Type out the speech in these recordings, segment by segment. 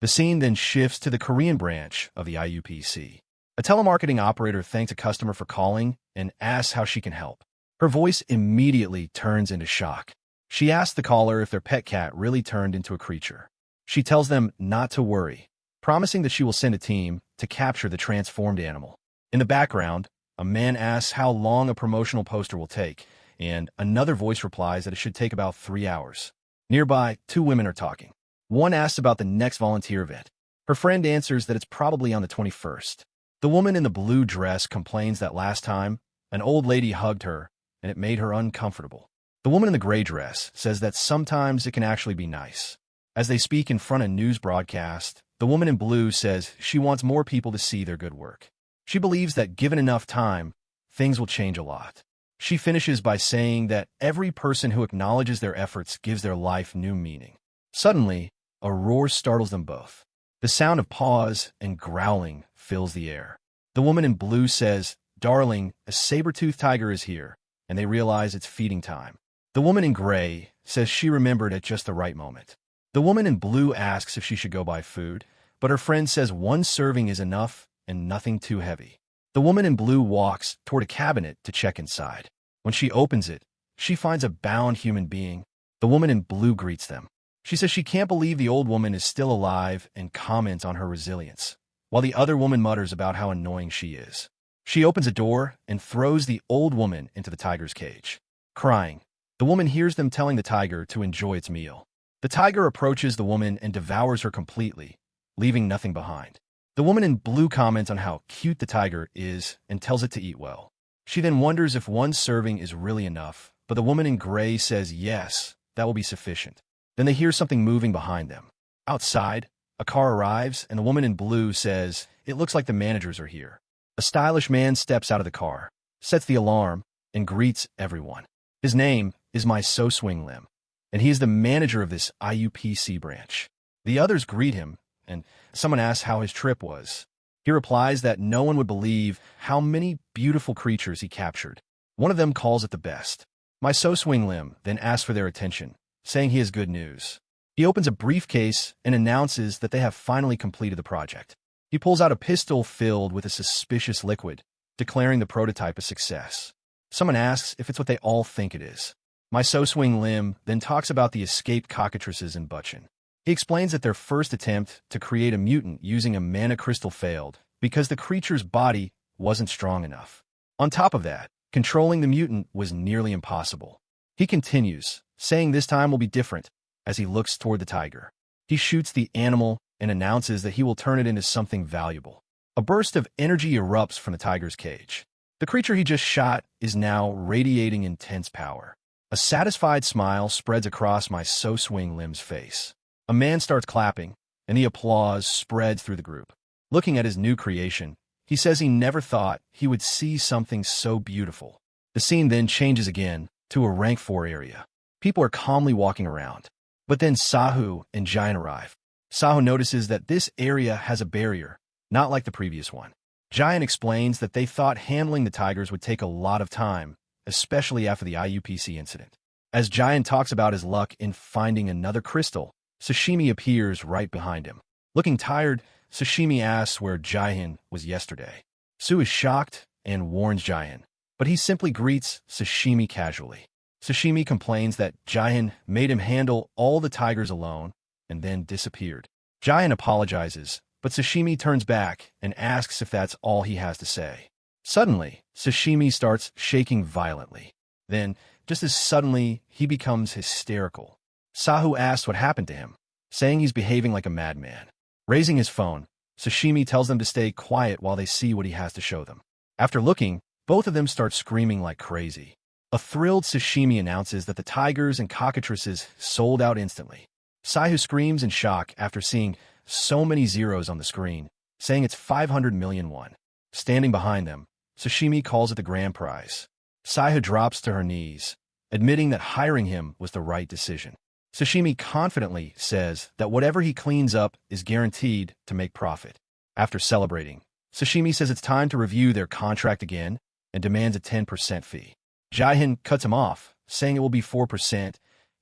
The scene then shifts to the Korean branch of the IUPC. A telemarketing operator thanks a customer for calling and asks how she can help. Her voice immediately turns into shock. She asks the caller if their pet cat really turned into a creature. She tells them not to worry, promising that she will send a team to capture the transformed animal. In the background, a man asks how long a promotional poster will take, and another voice replies that it should take about 3 hours. Nearby, 2 women are talking. One asks about the next volunteer event. Her friend answers that it's probably on the 21st. The woman in the blue dress complains that last time, an old lady hugged her, and it made her uncomfortable. The woman in the gray dress says that sometimes it can actually be nice. As they speak in front of a news broadcast, the woman in blue says she wants more people to see their good work. She believes that given enough time, things will change a lot. She finishes by saying that every person who acknowledges their efforts gives their life new meaning. Suddenly, a roar startles them both. The sound of paws and growling fills the air. The woman in blue says, "Darling, a saber-toothed tiger is here," and they realize it's feeding time. The woman in gray says she remembered at just the right moment. The woman in blue asks if she should go buy food, but her friend says 1 serving is enough and nothing too heavy. The woman in blue walks toward a cabinet to check inside. When she opens it, she finds a bound human being. The woman in blue greets them. She says she can't believe the old woman is still alive and comments on her resilience, while the other woman mutters about how annoying she is. She opens a door and throws the old woman into the tiger's cage. Crying, the woman hears them telling the tiger to enjoy its meal. The tiger approaches the woman and devours her completely, leaving nothing behind. The woman in blue comments on how cute the tiger is and tells it to eat well. She then wonders if 1 serving is really enough, but the woman in gray says yes, that will be sufficient. Then they hear something moving behind them. Outside, a car arrives, and the woman in blue says, "It looks like the managers are here." A stylish man steps out of the car, sets the alarm, and greets everyone. His name is My So Swing Lim, and he is the manager of this IUPC branch. The others greet him, and someone asks how his trip was. He replies that no one would believe how many beautiful creatures he captured. One of them calls it the best. My So Swing Lim then asks for their attention, saying he has good news. He opens a briefcase and announces that they have finally completed the project. He pulls out a pistol filled with a suspicious liquid, declaring the prototype a success. Someone asks if it's what they all think it is. My So Swing Lim then talks about the escaped cockatrices in Butchin. He explains that their first attempt to create a mutant using a mana crystal failed because the creature's body wasn't strong enough. On top of that, controlling the mutant was nearly impossible. He continues, saying this time will be different, as he looks toward the tiger. He shoots the animal and announces that he will turn it into something valuable. A burst of energy erupts from the tiger's cage. The creature he just shot is now radiating intense power. A satisfied smile spreads across My So Swing Lim's face. A man starts clapping, and the applause spreads through the group. Looking at his new creation, he says he never thought he would see something so beautiful. The scene then changes again to a rank 4 area. People are calmly walking around. But then Sahu and Giant arrive. Sahu notices that this area has a barrier, not like the previous one. Giant explains that they thought handling the tigers would take a lot of time, especially after the IUPC incident. As Giant talks about his luck in finding another crystal, Sashimi appears right behind him. Looking tired, Sashimi asks where Jihan was yesterday. Su is shocked and warns Jihan, but he simply greets Sashimi casually. Sashimi complains that Jihan made him handle all the tigers alone and then disappeared. Jihan apologizes, but Sashimi turns back and asks if that's all he has to say. Suddenly, Sashimi starts shaking violently. Then, just as suddenly, he becomes hysterical. Sahu asks what happened to him, saying he's behaving like a madman. Raising his phone, Sashimi tells them to stay quiet while they see what he has to show them. After looking, both of them start screaming like crazy. A thrilled Sashimi announces that the tigers and cockatrices sold out instantly. Sahu screams in shock after seeing so many zeros on the screen, saying it's 500 million won. Standing behind them, Sashimi calls it the grand prize. Sahu drops to her knees, admitting that hiring him was the right decision. Sashimi confidently says that whatever he cleans up is guaranteed to make profit. After celebrating, Sashimi says it's time to review their contract again and demands a 10% fee. Jihan cuts him off, saying it will be 4%,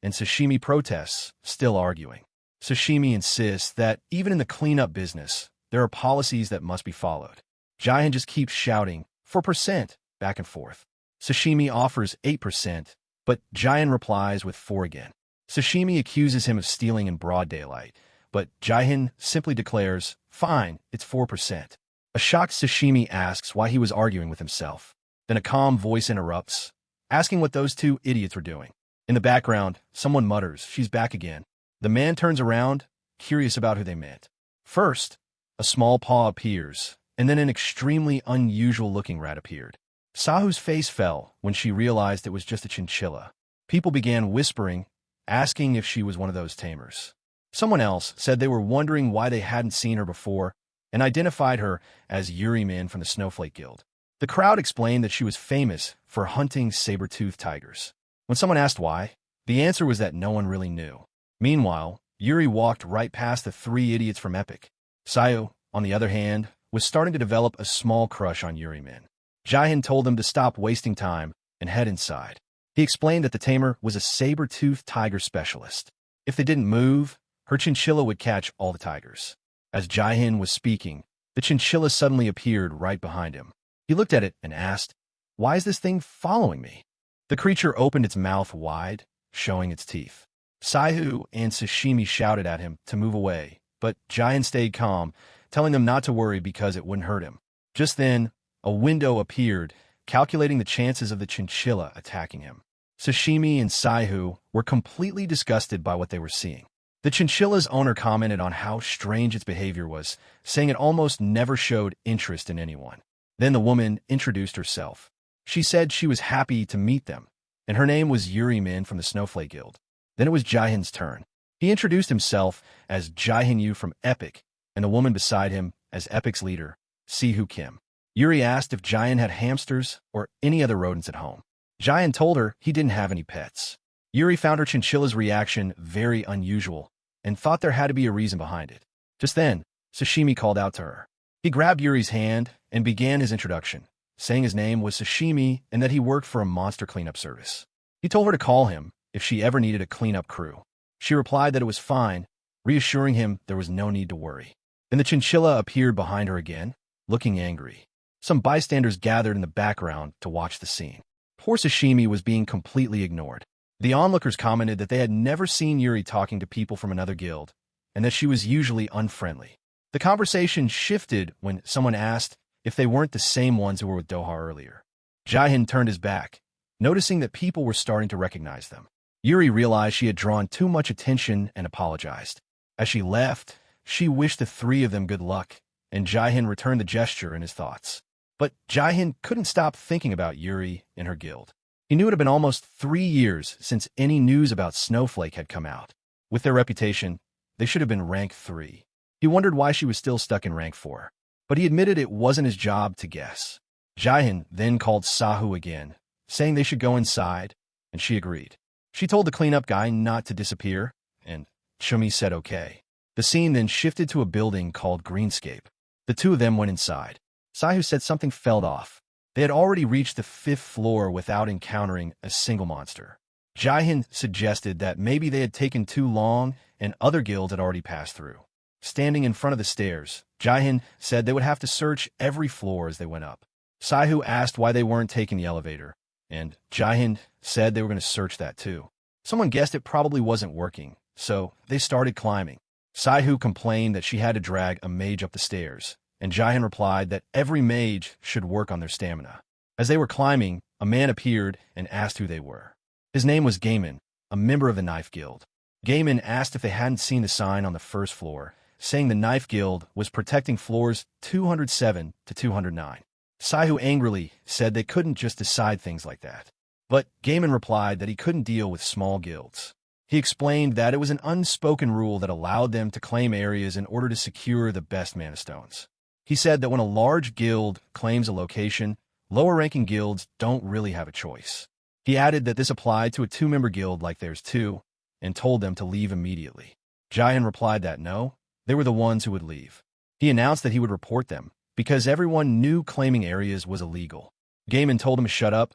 and Sashimi protests, still arguing. Sashimi insists that even in the cleanup business, there are policies that must be followed. Jihan just keeps shouting, 4%, back and forth. Sashimi offers 8%, but Jihan replies with 4 again. Sashimi accuses him of stealing in broad daylight, but Jihan simply declares, fine, it's 4%. A shocked Sashimi asks why he was arguing with himself. Then a calm voice interrupts, asking what those two idiots were doing. In the background, someone mutters, she's back again. The man turns around, curious about who they meant. First, a small paw appears, and then an extremely unusual-looking rat appeared. Sahu's face fell when she realized it was just a chinchilla. People began whispering, asking if she was one of those tamers. Someone else said they were wondering why they hadn't seen her before and identified her as Yuri Min from the Snowflake Guild. The crowd explained that she was famous for hunting saber-toothed tigers. When someone asked why, the answer was that no one really knew. Meanwhile, Yuri walked right past the 3 idiots from Epic. Sayu, on the other hand, was starting to develop a small crush on Yuri Min. Jihan told them to stop wasting time and head inside. He explained that the tamer was a saber-toothed tiger specialist. If they didn't move, her chinchilla would catch all the tigers. As Jihan was speaking, the chinchilla suddenly appeared right behind him. He looked at it and asked, why is this thing following me? The creature opened its mouth wide, showing its teeth. Sayu and Sashimi shouted at him to move away, but Jihan stayed calm, telling them not to worry because it wouldn't hurt him. Just then, a window appeared, calculating the chances of the chinchilla attacking him. Sashimi and Sayu were completely disgusted by what they were seeing. The chinchilla's owner commented on how strange its behavior was, saying it almost never showed interest in anyone. Then the woman introduced herself. She said she was happy to meet them, and her name was Yuri Min from the Snowflake Guild. Then it was Jihan's turn. He introduced himself as Jihan Yu from Epic, and the woman beside him as Epic's leader, Sihu Kim. Yuri asked if Jihan had hamsters or any other rodents at home. Jihan told her he didn't have any pets. Yuri found her chinchilla's reaction very unusual and thought there had to be a reason behind it. Just then, Sashimi called out to her. He grabbed Yuri's hand and began his introduction, saying his name was Sashimi and that he worked for a monster cleanup service. He told her to call him if she ever needed a cleanup crew. She replied that it was fine, reassuring him there was no need to worry. Then the chinchilla appeared behind her again, looking angry. Some bystanders gathered in the background to watch the scene. Poor Sashimi was being completely ignored. The onlookers commented that they had never seen Yuri talking to people from another guild, and that she was usually unfriendly. The conversation shifted when someone asked if they weren't the same ones who were with Doha earlier. Jihan turned his back, noticing that people were starting to recognize them. Yuri realized she had drawn too much attention and apologized. As she left, she wished the 3 of them good luck, and Jihan returned the gesture in his thoughts. But Jihan couldn't stop thinking about Yuri and her guild. He knew it had been almost 3 years since any news about Snowflake had come out. With their reputation, they should have been rank 3. He wondered why she was still stuck in rank 4, but he admitted it wasn't his job to guess. Jihan then called Sahu again, saying they should go inside, and she agreed. She told the cleanup guy not to disappear, and Chumi said okay. The scene then shifted to a building called Greenscape. The 2 of them went inside. Sahu said something fell off. They had already reached the 5th floor without encountering a single monster. Jihan suggested that maybe they had taken too long and other guilds had already passed through. Standing in front of the stairs, Jihan said they would have to search every floor as they went up. Sahu asked why they weren't taking the elevator, and Jihan said they were going to search that too. Someone guessed it probably wasn't working, so they started climbing. Sahu complained that she had to drag a mage up the stairs, and Jihan replied that every mage should work on their stamina. As they were climbing, a man appeared and asked who they were. His name was Gaiman, a member of the Knife Guild. Gaiman asked if they hadn't seen the sign on the 1st floor, saying the Knife Guild was protecting floors 207 to 209. Sahu angrily said they couldn't just decide things like that. But Gaiman replied that he couldn't deal with small guilds. He explained that it was an unspoken rule that allowed them to claim areas in order to secure the best mana stones. He said that when a large guild claims a location, lower-ranking guilds don't really have a choice. He added that this applied to a 2-member guild like theirs too, and told them to leave immediately. Jihan replied that no, they were the ones who would leave. He announced that he would report them, because everyone knew claiming areas was illegal. Gaiman told him to shut up,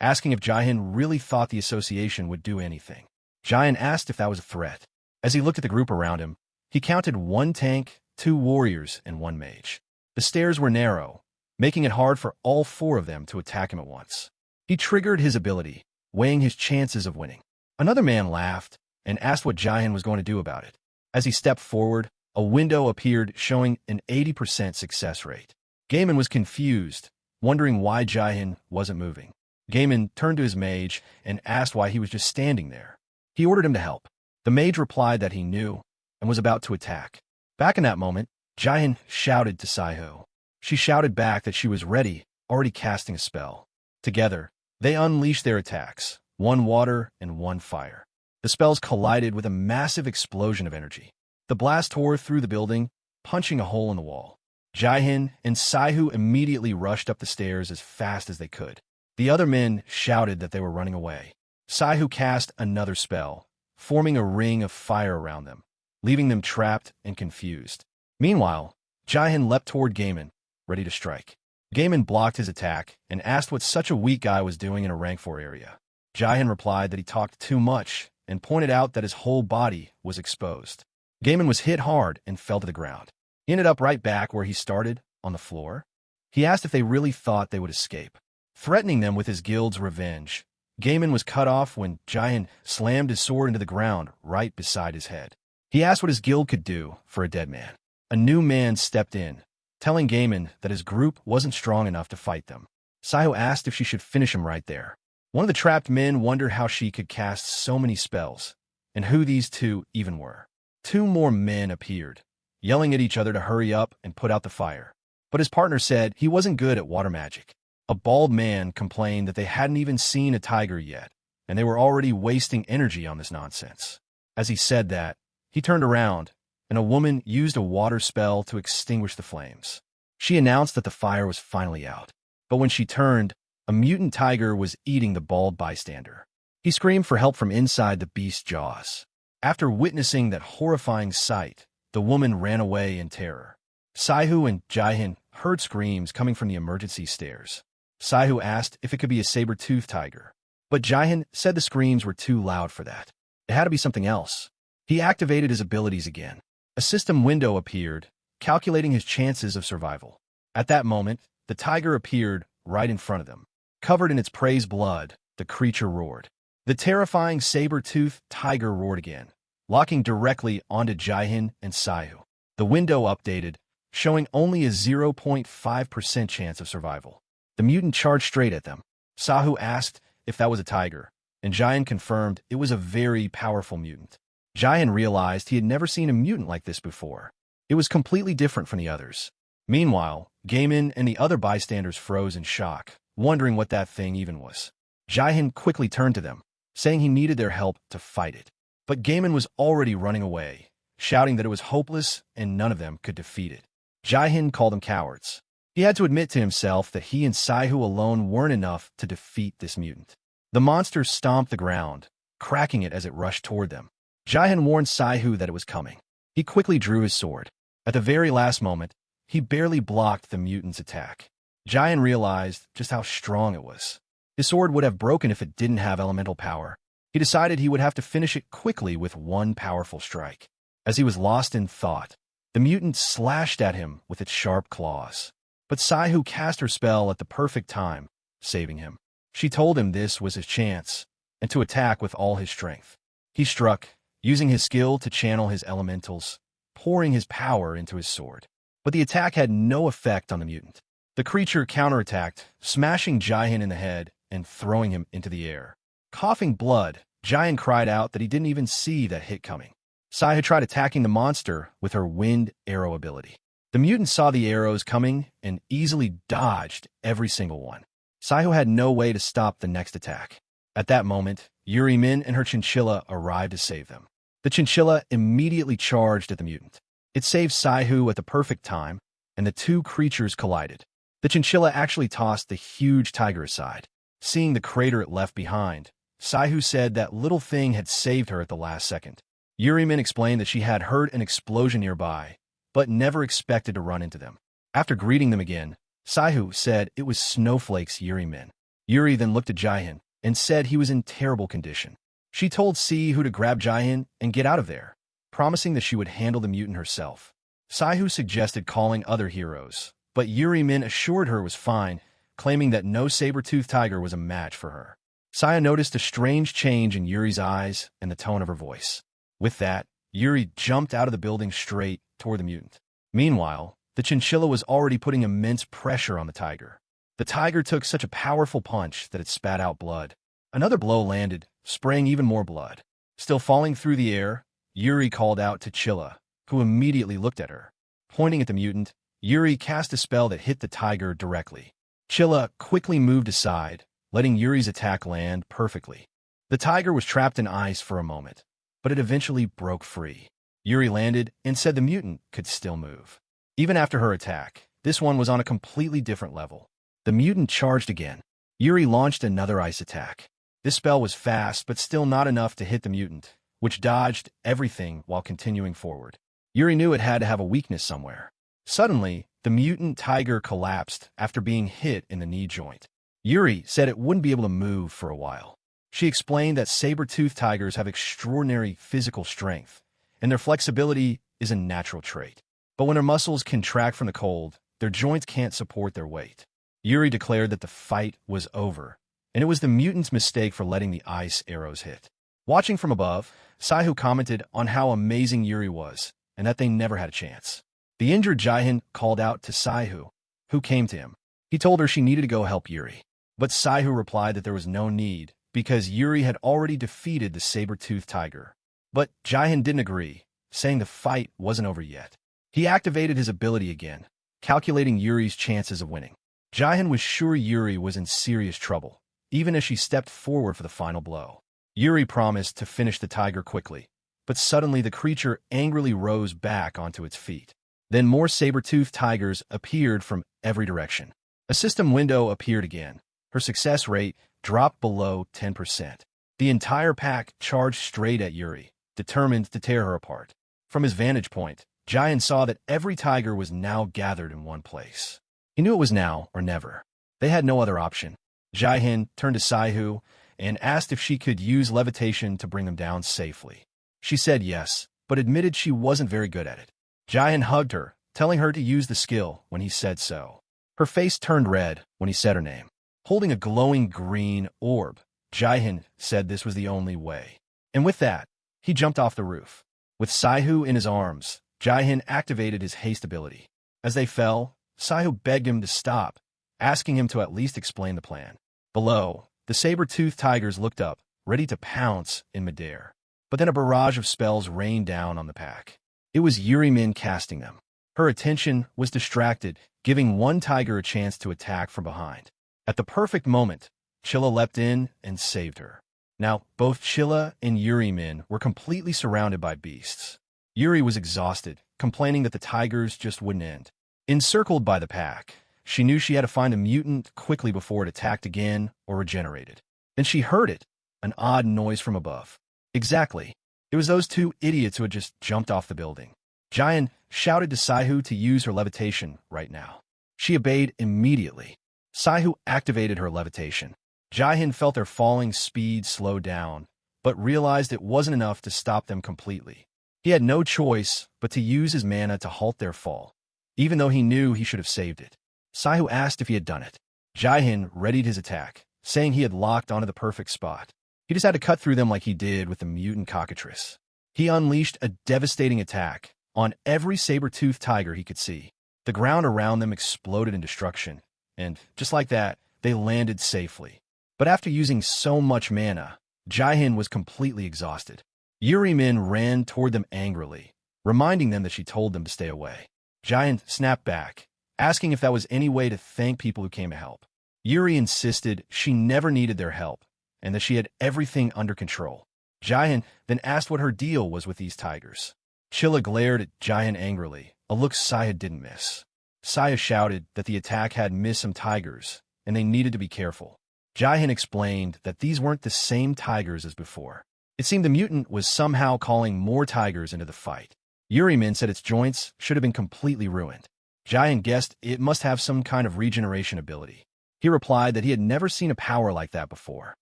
asking if Jihan really thought the association would do anything. Jihan asked if that was a threat. As he looked at the group around him, he counted 1 tank, 2 warriors, and 1 mage. The stairs were narrow, making it hard for all 4 of them to attack him at once. He triggered his ability, weighing his chances of winning. Another man laughed and asked what Jihin was going to do about it. As he stepped forward, a window appeared showing an 80% success rate. Gaiman was confused, wondering why Jihin wasn't moving. Gaiman turned to his mage and asked why he was just standing there. He ordered him to help. The mage replied that he knew and was about to attack. Back in that moment, Jihin shouted to Saihu. She shouted back that she was ready, already casting a spell. Together, they unleashed their attacks, 1 water and 1 fire. The spells collided with a massive explosion of energy. The blast tore through the building, punching a hole in the wall. Jihin and Saihu immediately rushed up the stairs as fast as they could. The other men shouted that they were running away. Saihu cast another spell, forming a ring of fire around them, leaving them trapped and confused. Meanwhile, Jihin leapt toward Gaiman, ready to strike. Gaiman blocked his attack and asked what such a weak guy was doing in a rank 4 area. Jihin replied that he talked too much and pointed out that his whole body was exposed. Gaiman was hit hard and fell to the ground. He ended up right back where he started, on the floor. He asked if they really thought they would escape, threatening them with his guild's revenge. Gaiman was cut off when Jihin slammed his sword into the ground right beside his head. He asked what his guild could do for a dead man. A new man stepped in, telling Gaiman that his group wasn't strong enough to fight them. Saihu asked if she should finish him right there. One of the trapped men wondered how she could cast so many spells, and who these 2 even were. 2 more men appeared, yelling at each other to hurry up and put out the fire. But his partner said he wasn't good at water magic. A bald man complained that they hadn't even seen a tiger yet, and they were already wasting energy on this nonsense. As he said that, he turned around, and a woman used a water spell to extinguish the flames. She announced that the fire was finally out. But when she turned, a mutant tiger was eating the bald bystander. He screamed for help from inside the beast's jaws. After witnessing that horrifying sight, the woman ran away in terror. Saihu and Jihin heard screams coming from the emergency stairs. Saihu asked if it could be a saber-toothed tiger, but Jihin said the screams were too loud for that. It had to be something else. He activated his abilities again. A system window appeared, calculating his chances of survival. At that moment, the tiger appeared right in front of them. Covered in its prey's blood, the creature roared. The terrifying saber-toothed tiger roared again, locking directly onto Jihin and Saihu. The window updated, showing only a 0.5% chance of survival. The mutant charged straight at them. Saihu asked if that was a tiger, and Jihin confirmed it was a very powerful mutant. Jihin realized he had never seen a mutant like this before. It was completely different from the others. Meanwhile, Gaiman and the other bystanders froze in shock, wondering what that thing even was. Jihin quickly turned to them, saying he needed their help to fight it. But Gaiman was already running away, shouting that it was hopeless and none of them could defeat it. Jihin called them cowards. He had to admit to himself that he and Saihu alone weren't enough to defeat this mutant. The monster stomped the ground, cracking it as it rushed toward them. Jihin warned Saihu that it was coming. He quickly drew his sword. At the very last moment, he barely blocked the mutant's attack. Jihin realized just how strong it was. His sword would have broken if it didn't have elemental power. He decided he would have to finish it quickly with one powerful strike. As he was lost in thought, the mutant slashed at him with its sharp claws. But Saihu cast her spell at the perfect time, saving him. She told him this was his chance, and to attack with all his strength. He struck, using his skill to channel his elementals, pouring his power into his sword. But the attack had no effect on the mutant. The creature counterattacked, smashing Jihin in the head and throwing him into the air. Coughing blood, Jihin cried out that he didn't even see that hit coming. Saihu tried attacking the monster with her wind arrow ability. The mutant saw the arrows coming and easily dodged every single one. Saihu had no way to stop the next attack. At that moment, Yuri Min and her chinchilla arrived to save them. The chinchilla immediately charged at the mutant. It saved Saihu at the perfect time, and the two creatures collided. The chinchilla actually tossed the huge tiger aside. Seeing the crater it left behind, Saihu said that little thing had saved her at the last second. Yuri Min explained that she had heard an explosion nearby, but never expected to run into them. After greeting them again, Saihu said it was Snowflake's Yuri Min. Yuri then looked at Jihin and said he was in terrible condition. She told Saihu to grab Jihin and get out of there. promising that she would handle the mutant herself. Saihu suggested calling other heroes, but Yuri Min assured her it was fine, claiming that no saber-toothed tiger was a match for her. Saya noticed a strange change in Yuri's eyes and the tone of her voice. With that, Yuri jumped out of the building straight toward the mutant. Meanwhile, the chinchilla was already putting immense pressure on the tiger. The tiger took such a powerful punch that it spat out blood. Another blow landed, spraying even more blood. Still falling through the air, Yuri called out to Chilla, who immediately looked at her. Pointing at the mutant, Yuri cast a spell that hit the tiger directly. Chilla quickly moved aside, letting Yuri's attack land perfectly. The tiger was trapped in ice for a moment, but it eventually broke free. Yuri landed and said the mutant could still move. Even after her attack, this one was on a completely different level. The mutant charged again. Yuri launched another ice attack. This spell was fast, but still not enough to hit the mutant, which dodged everything while continuing forward. Yuri knew it had to have a weakness somewhere. Suddenly, the mutant tiger collapsed after being hit in the knee joint. Yuri said it wouldn't be able to move for a while. She explained that saber-toothed tigers have extraordinary physical strength, and their flexibility is a natural trait. But when their muscles contract from the cold, their joints can't support their weight. Yuri declared that the fight was over, and it was the mutant's mistake for letting the ice arrows hit. Watching from above, Saihu commented on how amazing Yuri was, and that they never had a chance. The injured Jihin called out to Saihu, who came to him. He told her she needed to go help Yuri. But Saihu replied that there was no need, because Yuri had already defeated the saber-toothed tiger. But Jihin didn't agree, saying the fight wasn't over yet. He activated his ability again, calculating Yuri's chances of winning. Jihin was sure Yuri was in serious trouble, even as she stepped forward for the final blow. Yuri promised to finish the tiger quickly, but suddenly the creature angrily rose back onto its feet. Then more saber-toothed tigers appeared from every direction. A system window appeared again. Her success rate dropped below 10%. The entire pack charged straight at Yuri, determined to tear her apart. From his vantage point, Jihin saw that every tiger was now gathered in one place. He knew it was now or never. They had no other option. Jihin turned to Saihu and asked if she could use levitation to bring them down safely. She said yes, but admitted she wasn't very good at it. Jihin hugged her, telling her to use the skill when he said so. Her face turned red when he said her name. Holding a glowing green orb, Jihin said this was the only way. And with that, he jumped off the roof. With Saihu in his arms, Jihin activated his haste ability. As they fell, Saihu begged him to stop, asking him to at least explain the plan. Below, the saber-toothed tigers looked up, ready to pounce in midair. But then a barrage of spells rained down on the pack. It was Yuri Min casting them. Her attention was distracted, giving one tiger a chance to attack from behind. At the perfect moment, Chilla leapt in and saved her. Now, both Chilla and Yuri Min were completely surrounded by beasts. Yuri was exhausted, complaining that the tigers just wouldn't end. Encircled by the pack, she knew she had to find a mutant quickly before it attacked again or regenerated. Then she heard it, an odd noise from above. Exactly. It was those two idiots who had just jumped off the building. Jihin shouted to Saihu to use her levitation right now. She obeyed immediately. Saihu activated her levitation. Jihin felt their falling speed slow down, but realized it wasn't enough to stop them completely. He had no choice but to use his mana to halt their fall, even though he knew he should have saved it. Saihu asked if he had done it. Jihin readied his attack, saying he had locked onto the perfect spot. He just had to cut through them like he did with the mutant cockatrice. He unleashed a devastating attack on every saber-toothed tiger he could see. The ground around them exploded in destruction, and just like that, they landed safely. But after using so much mana, Jihin was completely exhausted. Yuri Min ran toward them angrily, reminding them that she told them to stay away. Jihin snapped back, asking if that was any way to thank people who came to help. Yuri insisted she never needed their help, and that she had everything under control. Jihin then asked what her deal was with these tigers. Chilla glared at Jihin angrily, a look Saya didn't miss. Saya shouted that the attack had missed some tigers, and they needed to be careful. Jihin explained that these weren't the same tigers as before. It seemed the mutant was somehow calling more tigers into the fight. Yuri Min said its joints should have been completely ruined. Jihin guessed it must have some kind of regeneration ability. He replied that he had never seen a power like that before.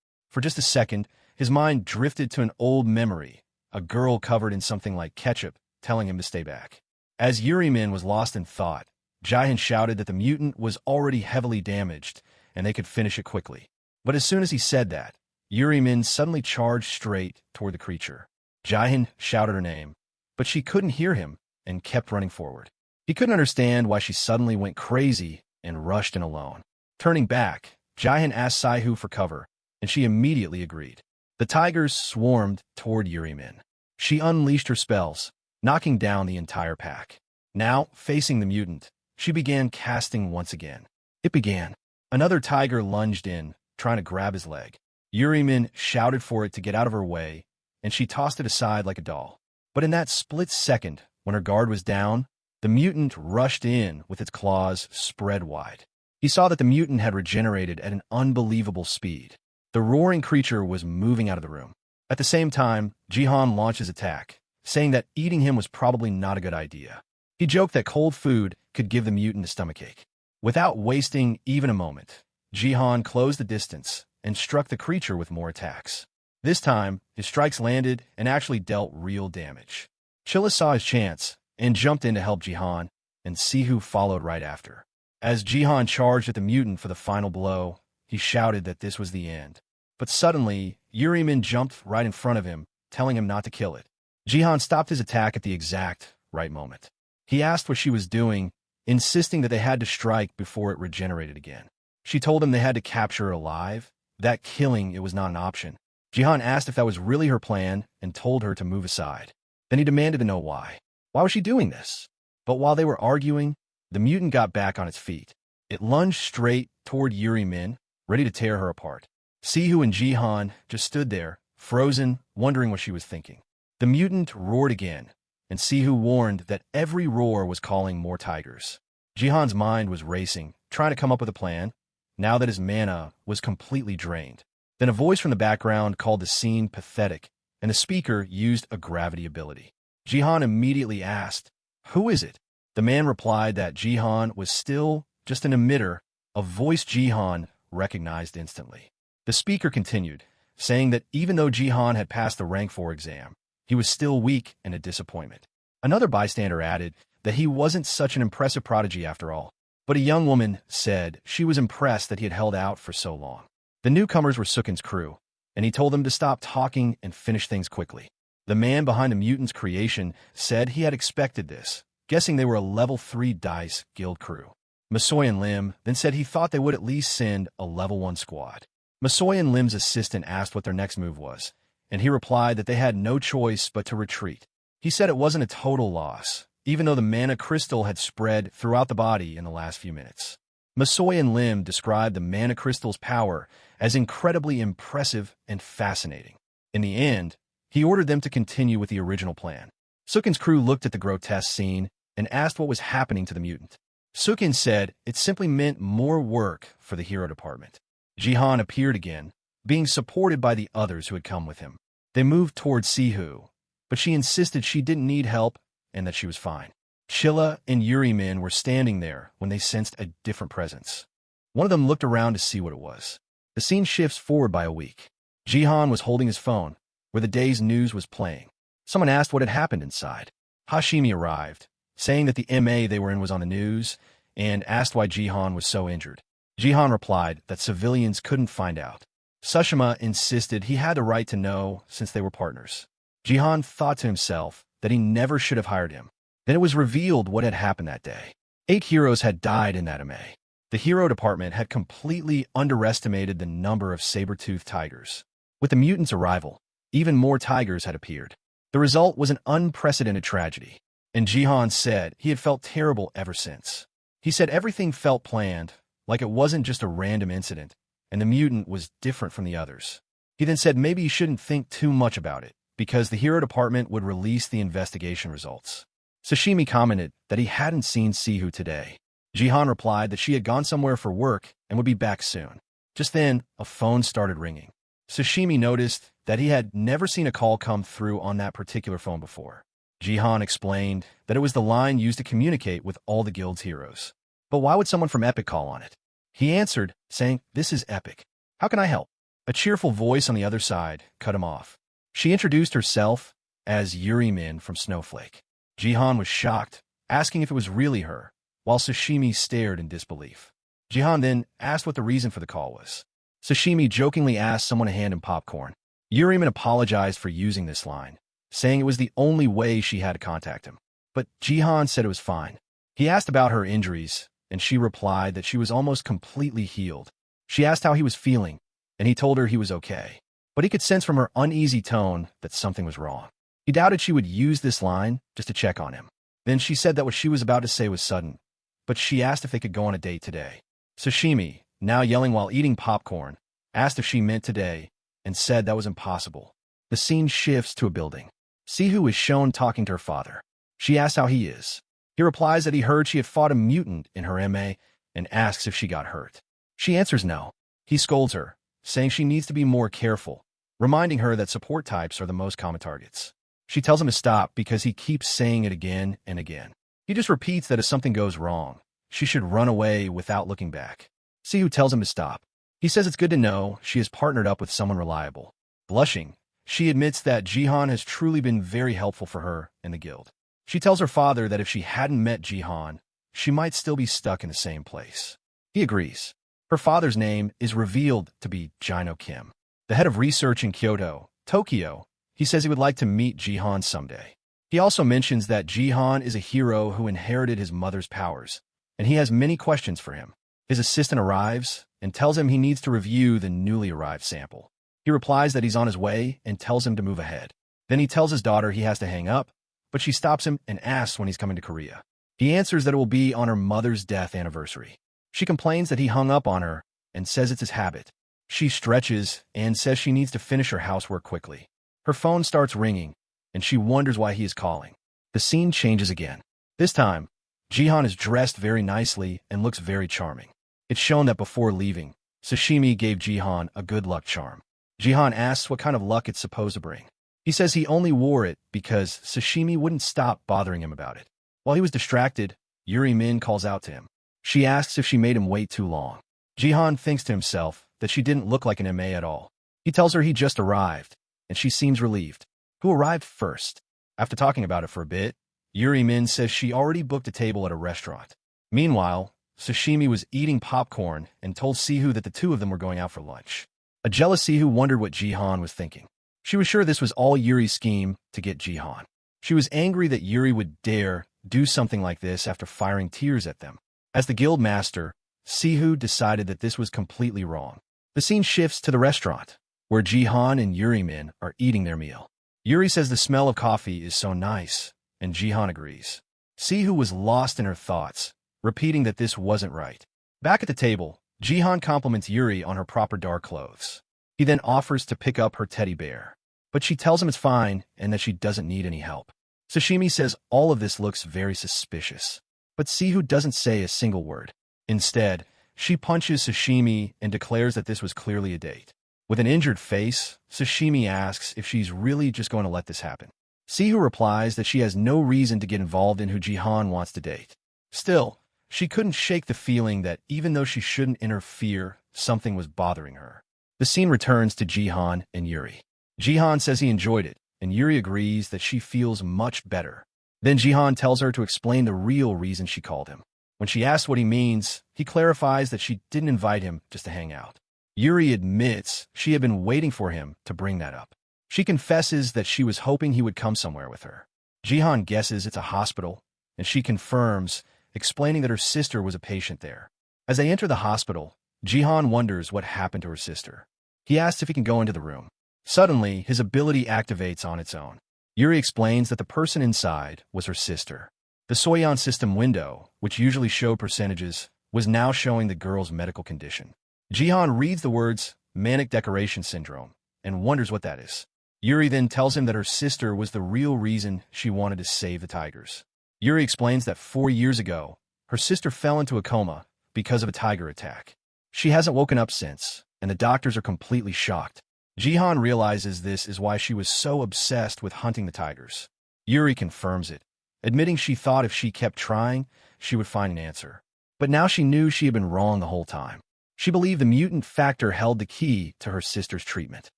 For just a second, his mind drifted to an old memory a girl covered in something like ketchup, telling him to stay back. As Yurimin was lost in thought, Jihan shouted that the mutant was already heavily damaged and they could finish it quickly. But as soon as he said that, Yurimin suddenly charged straight toward the creature. Jihan shouted her name, but she couldn't hear him and kept running forward. He couldn't understand why she suddenly went crazy and rushed in alone. Turning back, Jihan asked Saihu for cover, and she immediately agreed. The tigers swarmed toward Yurimin. She unleashed her spells, knocking down the entire pack. Now, facing the mutant, she began casting once again. It began. Another tiger lunged in, trying to grab his leg. Yurimin shouted for it to get out of her way, and she tossed it aside like a doll. But in that split second, when her guard was down, the mutant rushed in with its claws spread wide. He saw that the mutant had regenerated at an unbelievable speed. The roaring creature was moving out of the room. At the same time, Jihan launched his attack, saying that eating him was probably not a good idea. He joked that cold food could give the mutant a stomachache. Without wasting even a moment, Jihan closed the distance and struck the creature with more attacks. This time, his strikes landed and actually dealt real damage. Chilla saw his chance and jumped in to help Jihan, and Sihu followed right after. As Jihan charged at the mutant for the final blow, he shouted that this was the end. But suddenly, Yurimin jumped right in front of him, telling him not to kill it. Jihan stopped his attack at the exact right moment. He asked what she was doing, insisting that they had to strike before it regenerated again. She told him they had to capture it alive, that killing it was not an option. Jihan asked if that was really her plan and told her to move aside. Then he demanded to know why. Why was she doing this? But while they were arguing, the mutant got back on its feet. It lunged straight toward Yurimin, ready to tear her apart. Sihu and Jihan just stood there, frozen, wondering what she was thinking. The mutant roared again, and Sihu warned that every roar was calling more tigers. Jihan's mind was racing, trying to come up with a plan, now that his mana was completely drained. Then a voice from the background called the scene pathetic, and the speaker used a gravity ability. Jihan immediately asked, "Who is it?" The man replied that Jihan was still just an emitter, a voice Jihan recognized instantly. The speaker continued, saying that even though Jihan had passed the Rank 4 exam, he was still weak and a disappointment. Another bystander added that he wasn't such an impressive prodigy after all, but a young woman said she was impressed that he had held out for so long. The newcomers were Sukin's crew, and he told them to stop talking and finish things quickly. The man behind the mutant's creation said he had expected this, guessing they were a level 3 dice guild crew. Masoy and Lim then said he thought they would at least send a level 1 squad. Masoy and Lim's assistant asked what their next move was, and he replied that they had no choice but to retreat. He said it wasn't a total loss, even though the mana crystal had spread throughout the body in the last few minutes. Masoy and Lim described the mana crystal's power as incredibly impressive and fascinating. In the end, he ordered them to continue with the original plan. Sukin's crew looked at the grotesque scene and asked what was happening to the mutant. Sukin said it simply meant more work for the hero department. Jihan appeared again, being supported by the others who had come with him. They moved towards Sihu, but she insisted she didn't need help and that she was fine. Chilla and Yurimin were standing there when they sensed a different presence. One of them looked around to see what it was. The scene shifts forward by a week. Jihan was holding his phone, where the day's news was playing. Someone asked what had happened inside. Hashimi arrived, saying that the MA they were in was on the news, and asked why Jihan was so injured. Jihan replied that civilians couldn't find out. Sushima insisted he had the right to know since they were partners. Jihan thought to himself that he never should have hired him. Then it was revealed what had happened that day. 8 heroes had died in that MA. The hero department had completely underestimated the number of saber-toothed tigers. With the mutant's arrival, even more tigers had appeared. The result was an unprecedented tragedy, and Jihan said he had felt terrible ever since. He said everything felt planned, like it wasn't just a random incident, and the mutant was different from the others. He then said maybe he shouldn't think too much about it, because the hero department would release the investigation results. Sashimi commented that he hadn't seen Sihu today. Jihan replied that she had gone somewhere for work and would be back soon. Just then, a phone started ringing. Sashimi noticed that he had never seen a call come through on that particular phone before. Jihan explained that it was the line used to communicate with all the guild's heroes. But why would someone from Epic call on it? He answered, saying, "This is Epic. How can I help?" A cheerful voice on the other side cut him off. She introduced herself as Yuri Min from Snowflake. Jihan was shocked, asking if it was really her, while Sashimi stared in disbelief. Jihan then asked what the reason for the call was. Sashimi jokingly asked someone to hand him popcorn. Yuri Min apologized for using this line, saying it was the only way she had to contact him. But Jihan said it was fine. He asked about her injuries, and she replied that she was almost completely healed. She asked how he was feeling, and he told her he was okay. But he could sense from her uneasy tone that something was wrong. He doubted she would use this line just to check on him. Then she said that what she was about to say was sudden, but she asked if they could go on a date today. Sashimi, now yelling while eating popcorn, asked if she meant today, and said that was impossible. The scene shifts to a building. Sihu is shown talking to her father. She asks how he is. He replies that he heard she had fought a mutant in her MA and asks if she got hurt. She answers no. He scolds her, saying she needs to be more careful, reminding her that support types are the most common targets. She tells him to stop because he keeps saying it again and again. He just repeats that if something goes wrong, she should run away without looking back. Sihu tells him to stop. He says it's good to know she has partnered up with someone reliable. Blushing, she admits that Jihan has truly been very helpful for her and the guild. She tells her father that if she hadn't met Jihan, she might still be stuck in the same place. He agrees. Her father's name is revealed to be Jino Kim, the head of research in Kyoto, Tokyo. He says he would like to meet Jihan someday. He also mentions that Jihan is a hero who inherited his mother's powers, and he has many questions for him. His assistant arrives and tells him he needs to review the newly arrived sample. He replies that he's on his way and tells him to move ahead. Then he tells his daughter he has to hang up, but she stops him and asks when he's coming to Korea. He answers that it will be on her mother's death anniversary. She complains that he hung up on her and says it's his habit. She stretches and says she needs to finish her housework quickly. Her phone starts ringing, and she wonders why he is calling. The scene changes again. This time, Jihan is dressed very nicely and looks very charming. It's shown that before leaving, Sashimi gave Jihan a good luck charm. Jihan asks what kind of luck it's supposed to bring. He says he only wore it because Sashimi wouldn't stop bothering him about it. While he was distracted, Yuri Min calls out to him. She asks if she made him wait too long. Jihan thinks to himself that she didn't look like an MA at all. He tells her he just arrived, and she seems relieved. Who arrived first? After talking about it for a bit, Yuri Min says she already booked a table at a restaurant. Meanwhile, Sashimi was eating popcorn and told Sihu that the two of them were going out for lunch. A jealous Sihu wondered what Jihan was thinking. She was sure this was all Yuri's scheme to get Jihan. She was angry that Yuri would dare do something like this after firing tears at them. As the guild master, Sihu decided that this was completely wrong. The scene shifts to the restaurant, where Jihan and Yuri Min are eating their meal. Yuri says the smell of coffee is so nice, and Jihan agrees. Sihu was lost in her thoughts, repeating that this wasn't right. Back at the table, Jihan compliments Yuri on her proper dark clothes. He then offers to pick up her teddy bear, but she tells him it's fine and that she doesn't need any help. Sashimi says all of this looks very suspicious, but Sihu doesn't say a single word. Instead, she punches Sashimi and declares that this was clearly a date. With an injured face, Sashimi asks if she's really just going to let this happen. Sihu replies that she has no reason to get involved in who Jihan wants to date. Still, she couldn't shake the feeling that even though she shouldn't interfere, something was bothering her. The scene returns to Jihan and Yuri. Jihan says he enjoyed it, and Yuri agrees that she feels much better. Then Jihan tells her to explain the real reason she called him. When she asks what he means, he clarifies that she didn't invite him just to hang out. Yuri admits she had been waiting for him to bring that up. She confesses that she was hoping he would come somewhere with her. Jihan guesses it's a hospital, and she confirms, explaining that her sister was a patient there. As they enter the hospital, Jihan wonders what happened to her sister. He asks if he can go into the room. Suddenly, his ability activates on its own. Yuri explains that the person inside was her sister. The Soyeon system window, which usually showed percentages, was now showing the girl's medical condition. Jihan reads the words manic decoration syndrome and wonders what that is. Yuri then tells him that her sister was the real reason she wanted to save the tigers. Yuri explains that 4 years ago, her sister fell into a coma because of a tiger attack. She hasn't woken up since, and the doctors are completely shocked. Jihan realizes this is why she was so obsessed with hunting the tigers. Yuri confirms it, admitting she thought if she kept trying, she would find an answer. But now she knew she had been wrong the whole time. She believed the mutant factor held the key to her sister's treatment.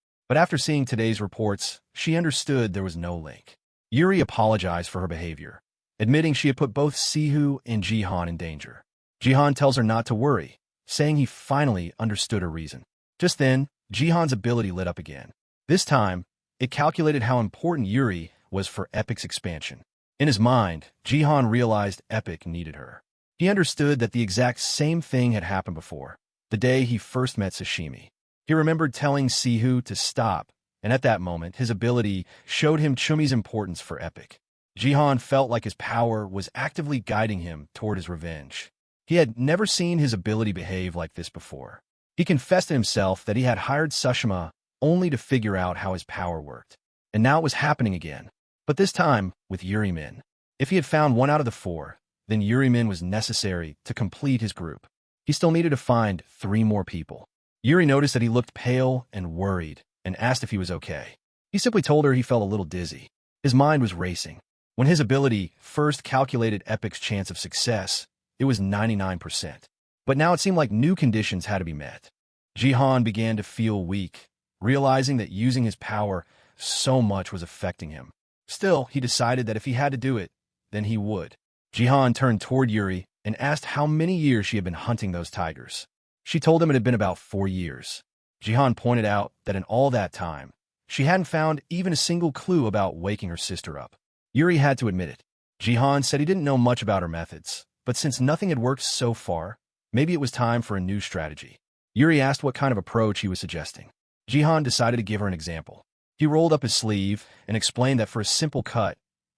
But after seeing today's reports, she understood there was no link. Yuri apologized for her behavior, admitting she had put both Sihu and Jihan in danger. Jihan tells her not to worry, saying he finally understood her reason. Just then, Jihan's ability lit up again. This time, it calculated how important Yuri was for Epic's expansion. In his mind, Jihan realized Epic needed her. He understood that the exact same thing had happened before, the day he first met Sashimi. He remembered telling Sihu to stop, and at that moment, his ability showed him Chumi's importance for Epic. Jihan felt like his power was actively guiding him toward his revenge. He had never seen his ability behave like this before. He confessed to himself that he had hired Sushima only to figure out how his power worked. And now it was happening again. But this time, with Yuri-min. If he had found one out of the four, then Yuri-min was necessary to complete his group. He still needed to find 3 more people. Yuri noticed that he looked pale and worried, and asked if he was okay. He simply told her he felt a little dizzy. His mind was racing. When his ability first calculated Epic's chance of success, it was 99%. But now it seemed like new conditions had to be met. Jihan began to feel weak, realizing that using his power so much was affecting him. Still, he decided that if he had to do it, then he would. Jihan turned toward Yuri and asked how many years she had been hunting those tigers. She told him it had been about 4 years. Jihan pointed out that in all that time, she hadn't found even a single clue about waking her sister up. Yuri had to admit it. Jihan said he didn't know much about her methods, but since nothing had worked so far, maybe it was time for a new strategy. Yuri asked what kind of approach he was suggesting. Jihan decided to give her an example. He rolled up his sleeve and explained that for a simple cut,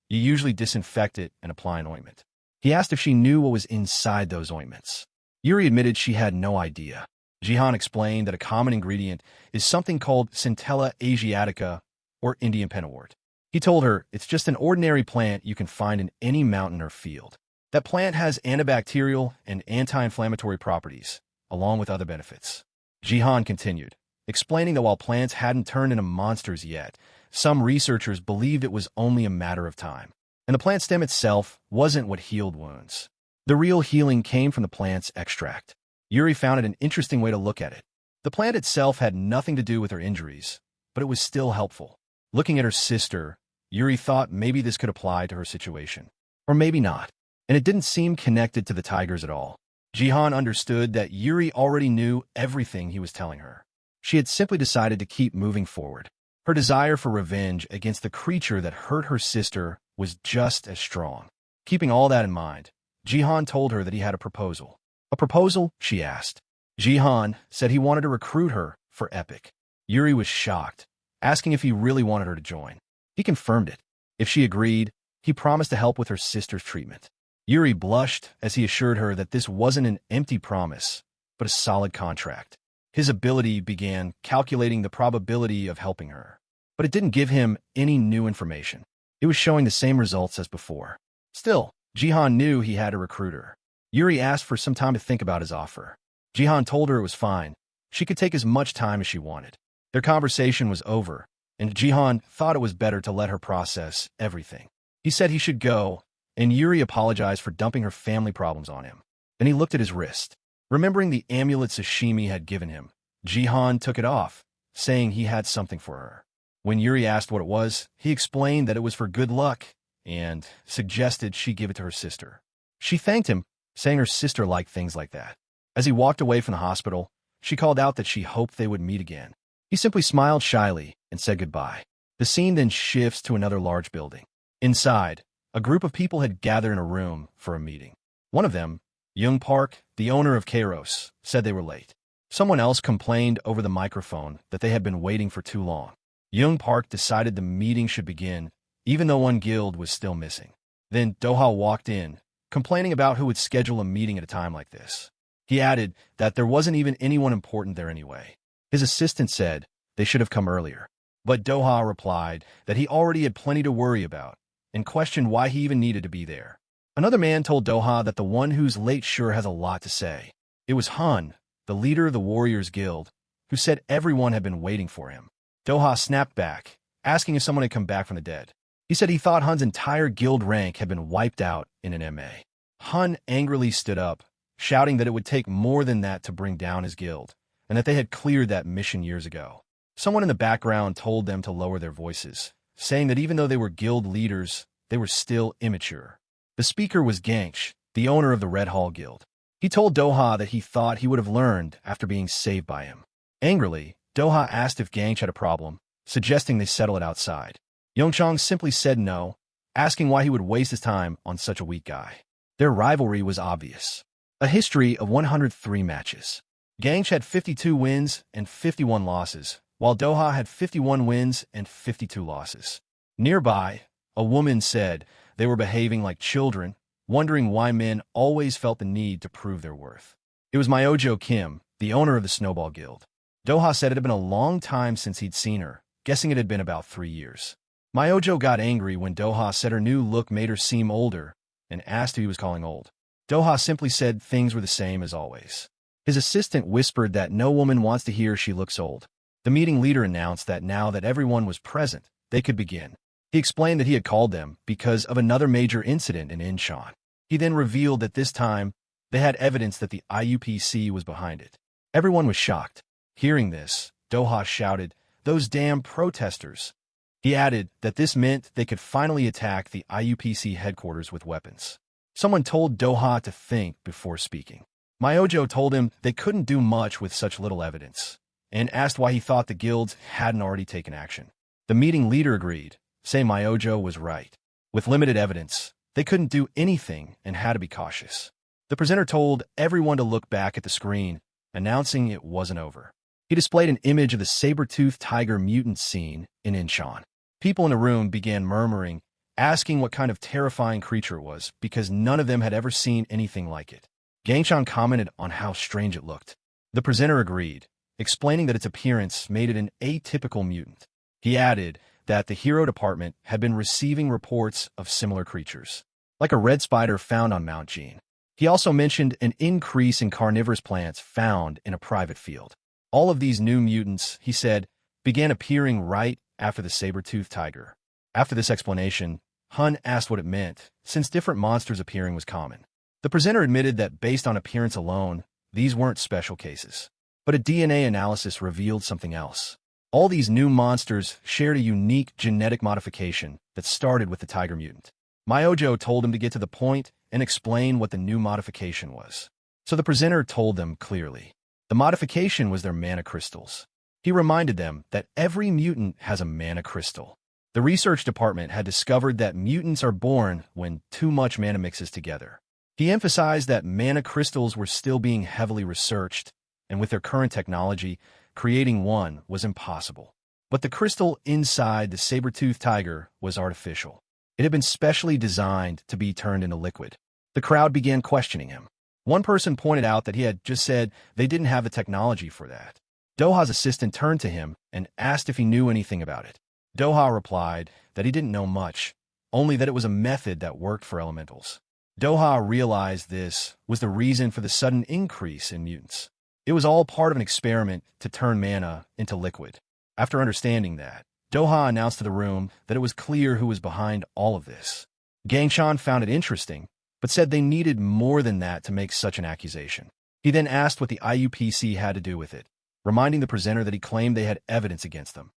you usually disinfect it and apply an ointment. He asked if she knew what was inside those ointments. Yuri admitted she had no idea. Jihan explained that a common ingredient is something called Centella Asiatica, or Indian pennywort. He told her it's just an ordinary plant you can find in any mountain or field. That plant has antibacterial and anti-inflammatory properties, along with other benefits. Jihan continued, explaining that while plants hadn't turned into monsters yet, some researchers believed it was only a matter of time. And the plant stem itself wasn't what healed wounds. The real healing came from the plant's extract. Yuri found it an interesting way to look at it. The plant itself had nothing to do with her injuries, but it was still helpful. Looking at her sister, Yuri thought maybe this could apply to her situation. Or maybe not. And it didn't seem connected to the tigers at all. Jihan understood that Yuri already knew everything he was telling her. She had simply decided to keep moving forward. Her desire for revenge against the creature that hurt her sister was just as strong. Keeping all that in mind, Jihan told her that he had a proposal. A proposal? She asked. Jihan said he wanted to recruit her for Epic. Yuri was shocked, asking if he really wanted her to join. He confirmed it. If she agreed, he promised to help with her sister's treatment. Yuri blushed as he assured her that this wasn't an empty promise, but a solid contract. His ability began calculating the probability of helping her, but it didn't give him any new information. It was showing the same results as before. Still, Jihan knew he had to recruit her. Yuri asked for some time to think about his offer. Jihan told her it was fine. She could take as much time as she wanted. Their conversation was over, and Jihan thought it was better to let her process everything. He said he should go, and Yuri apologized for dumping her family problems on him. Then he looked at his wrist. Remembering the amulet Sashimi had given him, Jihan took it off, saying he had something for her. When Yuri asked what it was, he explained that it was for good luck and suggested she give it to her sister. She thanked him, saying her sister liked things like that. As he walked away from the hospital, she called out that she hoped they would meet again. He simply smiled shyly and said goodbye. The scene then shifts to another large building. Inside, a group of people had gathered in a room for a meeting. One of them, Young Park, the owner of Kairos, said they were late. Someone else complained over the microphone that they had been waiting for too long. Young Park decided the meeting should begin, even though one guild was still missing. Then Doha walked in, complaining about who would schedule a meeting at a time like this. He added that there wasn't even anyone important there anyway. His assistant said they should have come earlier. But Doha replied that he already had plenty to worry about, and questioned why he even needed to be there. Another man told Doha that the one who's late sure has a lot to say. It was Han, the leader of the Warriors Guild, who said everyone had been waiting for him. Doha snapped back, asking if someone had come back from the dead. He said he thought Han's entire guild rank had been wiped out in an MA. Han angrily stood up, shouting that it would take more than that to bring down his guild, and that they had cleared that mission years ago. Someone in the background told them to lower their voices, saying that even though they were guild leaders, they were still immature. The speaker was Gangsh, the owner of the Red Hall Guild. He told Doha that he thought he would have learned after being saved by him. Angrily, Doha asked if Gangsh had a problem, suggesting they settle it outside. Yongchang simply said no, asking why he would waste his time on such a weak guy. Their rivalry was obvious. A history of 103 matches. Gangsh had 52 wins and 51 losses, while Doha had 51 wins and 52 losses. Nearby, a woman said they were behaving like children, wondering why men always felt the need to prove their worth. It was Myojo Kim, the owner of the Snowball Guild. Doha said it had been a long time since he'd seen her, guessing it had been about 3 years. Myojo got angry when Doha said her new look made her seem older and asked who he was calling old. Doha simply said things were the same as always. His assistant whispered that no woman wants to hear she looks old. The meeting leader announced that now that everyone was present, they could begin. He explained that he had called them because of another major incident in Incheon. He then revealed that this time, they had evidence that the IUPC was behind it. Everyone was shocked. Hearing this, Doha shouted, "Those damn protesters!" He added that this meant they could finally attack the IUPC headquarters with weapons. Someone told Doha to think before speaking. Myojo told him they couldn't do much with such little evidence, and asked why he thought the guilds hadn't already taken action. The meeting leader agreed, saying Myojo was right. With limited evidence, they couldn't do anything and had to be cautious. The presenter told everyone to look back at the screen, announcing it wasn't over. He displayed an image of the saber-toothed tiger mutant scene in Incheon. People in the room began murmuring, asking what kind of terrifying creature it was, because none of them had ever seen anything like it. Gangshan commented on how strange it looked. The presenter agreed, explaining that its appearance made it an atypical mutant. He added that the hero department had been receiving reports of similar creatures, like a red spider found on Mount Jean. He also mentioned an increase in carnivorous plants found in a private field. All of these new mutants, he said, began appearing right after the saber-toothed tiger. After this explanation, Hun asked what it meant, since different monsters appearing was common. The presenter admitted that based on appearance alone, these weren't special cases. But a DNA analysis revealed something else. All these new monsters shared a unique genetic modification that started with the tiger mutant. Myojo told him to get to the point and explain what the new modification was. So the presenter told them clearly. The modification was their mana crystals. He reminded them that every mutant has a mana crystal. The research department had discovered that mutants are born when too much mana mixes together. He emphasized that mana crystals were still being heavily researched, and with their current technology, creating one was impossible. But the crystal inside the saber-toothed tiger was artificial. It had been specially designed to be turned into liquid. The crowd began questioning him. One person pointed out that he had just said they didn't have the technology for that. Doha's assistant turned to him and asked if he knew anything about it. Doha replied that he didn't know much, only that it was a method that worked for elementals. Doha realized this was the reason for the sudden increase in mutants. It was all part of an experiment to turn mana into liquid. After understanding that, Doha announced to the room that it was clear who was behind all of this. Gangshan found it interesting, but said they needed more than that to make such an accusation. He then asked what the IUPC had to do with it, reminding the presenter that he claimed they had evidence against them.